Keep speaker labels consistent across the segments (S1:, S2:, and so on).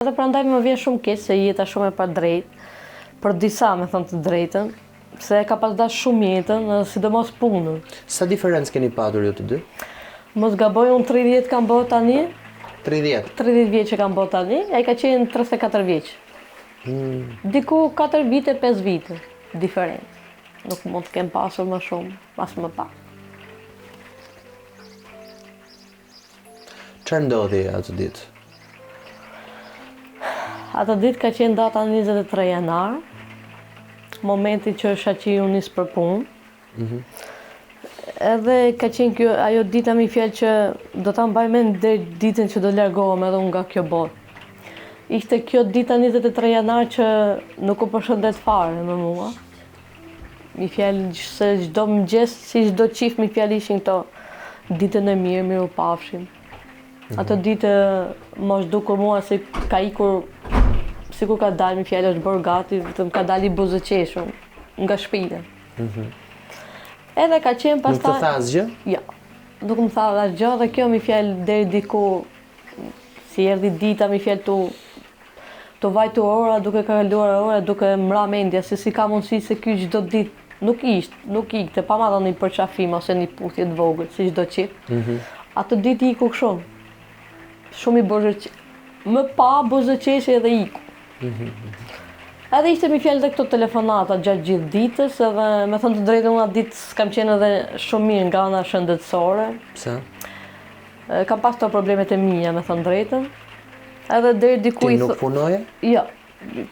S1: Dhe prandaj më vjen shumë keq se jeta shumë e padrejtë, për disa me thënë të drejtën, se ka pas dash shumë jetën, sidomos punën.
S2: Sa diferencë keni patur ju të dy?
S1: Mos gaboj, unë 30 kam bërë tani,
S2: 30.
S1: 30 vjeç që kam bërë tani, ai ka qenë 34 vjeç. Diku 4 vite, 5 vite diferencë. Nuk mund të kem pasur më shumë, as më pak.
S2: Çfarë ndodhi atë ditë?
S1: Atë ditë ka qenë data 23 janar, momenti që Shaqiu nis për punë. Edhe ka qenë ajo dita mi fjalë që do ta mbaj mend deri ditën që do largohem edhe unë nga kjo botë. Ishte kjo dita 23 janar që nuk u përshëndet fare me mua. Mi fjalë se çdo mëngjes, si çdo qift mi fjalë ishin këto ditën e mirë, miru pafshim. Ato ditë mos dukur mua se ka ikur, sikur ka dalë mi fjalë është bërë gati, vetëm ka dalë i buzëqeshur nga shtëpia. Edhe ka qenë pastaj.
S2: Nuk të tha asgjë?
S1: Jo. Nuk më tha asgjë dhe kjo mi fjalë deri diku si erdhi dita mi fjalë tu vajtu ora, duke kaluar ora, duke mra mendja se si ka mundësi se ky çdo ditë nuk ikte, pa ma dhënë një përqafim ose një puthje të vogël, si çdo qift. Atë ditë iku kështu. Shumë i buzëqeshur. Më pa buzëqeshje edhe iku. Edhe ishte mi fjalë dhe këto telefonata gjatë gjithë ditës, edhe me thënë të drejtën unë atë ditë s'kam qenë edhe shumë mirë nga ana shëndetësore.
S2: Pse?
S1: Kam pas të problemet e mia, me thënë drejtën. Edhe deri diku
S2: Ti nuk punoje?
S1: Jo.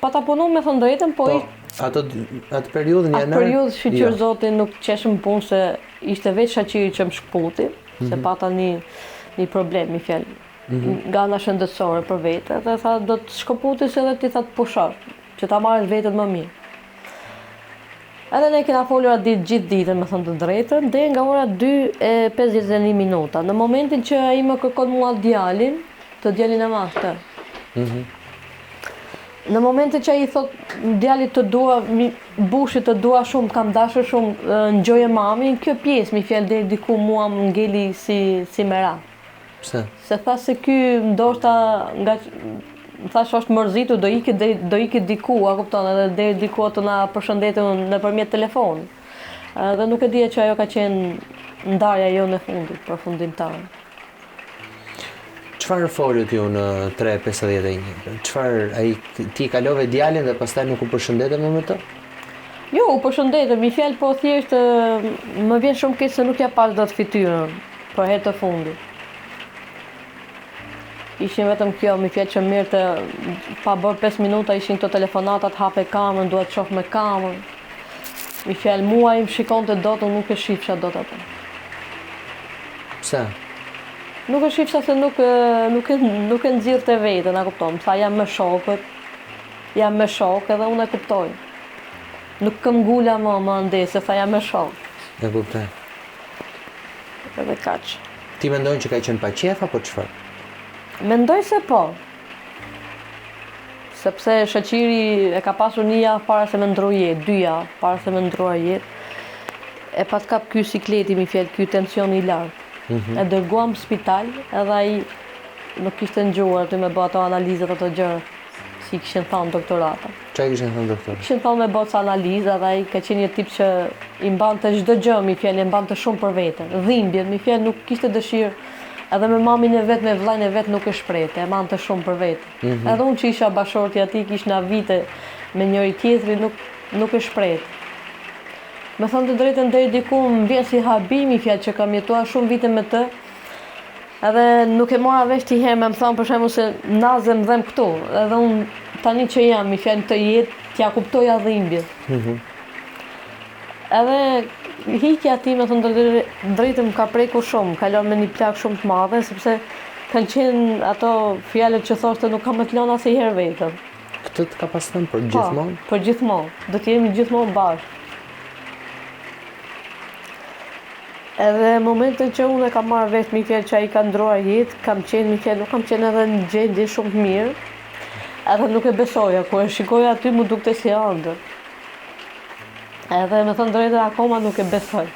S1: Pa ta punu me thënë drejtën, po
S2: atë periudhën janar.
S1: Atë periudhë shqyqyr Zoti nuk qeshëm punë se ishte veç Shaqiri që më shkputi, se pata një problem, mi fjalë. Nga ana shëndetësore për vete, dhe tha do të shkëputis edhe ti tha të pushosh, që ta marrësh vetën më mirë. Edhe ne kena folur atë ditë gjithë ditën, me thënë të drejtën, dhe nga ora 2:51 minuta, në momentin që ai më kërkon mua djalin, të djalin e madh. Në momentin që ai thot djalit të dua, bushit të dua shumë, kam dashur shumë, ngjoje mami, kjo pjesë mi fjalë deri diku mua më ngeli si merak.
S2: Pse?
S1: Se tha se ky ndoshta nga thash është mërzitur, do ikë diku, a kupton, edhe deri diku ato na përshëndetën nëpërmjet telefonit. Dhe nuk e dija që ajo ka qenë ndarja jonë e fundit, përfundimtare.
S2: Çfarë folët ju në 3:51? Çfarë ti kalove djalin dhe pastaj nuk u përshëndete më me të?
S1: Jo, u përshëndetëm, mi fjalë po thjesht më vjen shumë keq se nuk ja pas dot fytyrën për herë të fundit. Ishin vetëm kjo, mi fjalë që mirë pa bërë 5 minuta ishin këto telefonatat, hape kamën, dua të shoh me kamën. Mi fjalë mua i më shikonte dot, unë nuk e shifsha dot atë.
S2: Pse?
S1: Nuk e shifsha se nuk e nxirrte veten, a kupton? Tha jam me shokët, jam me shokë edhe unë e kuptoj. Nuk këm ngula më ndese, tha jam me shokë.
S2: E kuptoj.
S1: Edhe kaq.
S2: Ti mendon që ka qenë pa qef apo çfarë?
S1: Mendoj se po. Sepse Shaqiri e ka pasur një javë para se me ndroi jetë, 2 javë para se me ndroi jetë. E pas kap ky sikleti mi fjalë, ky tension i lartë. E dërguam në spital, edhe ai nuk kishte ngjuar të me bë ato analizat ato gjëra, si kishin thënë doktorata.
S2: Çfarë kishin thënë doktorët?
S1: Kishin thënë me bë analizë, dhe ai ka qenë një tip që i mbante çdo gjë, mi fjalë, i mbante shumë për veten. Dhimbjen, mi fjalë, nuk kishte dëshirë. Edhe me mamin e vet, me vllajën e vet nuk e shprehte, e mante shumë për vete. Edhe unë që isha bashorti atij, kishna vite me njëri tjetrin, nuk e shprehte. Me thënë të drejtën deri diku më vjen si habimi fjalë që kam jetuar shumë vite me të. Edhe nuk e mora vesh ti herë me më thonë për shembull se nazem dhem këtu. Edhe unë tani që jam, mi fjalë të jetë, t'ja kuptoja dhimbjen. Edhe hikja ti, me thënë drejtën më ka prekur shumë, kalon me një plak shumë të madhe, sepse kanë qenë ato fjalët që thoshte nuk kam të lënë asnjëherë vetëm.
S2: Këtë të ka pas thënë për gjithmonë?
S1: Për gjithmonë. Do të jemi gjithmonë bashkë. Edhe momentin që unë e kam marrë vesh mi fjalë që ai ka ndruar jetë, kam qenë mi fjalë, nuk kam qenë edhe në gjendje shumë të mirë. Edhe nuk e besoja, kur e shikoja aty mu dukte si ëndër. Edhe me thënë drejtën akoma nuk e besoj.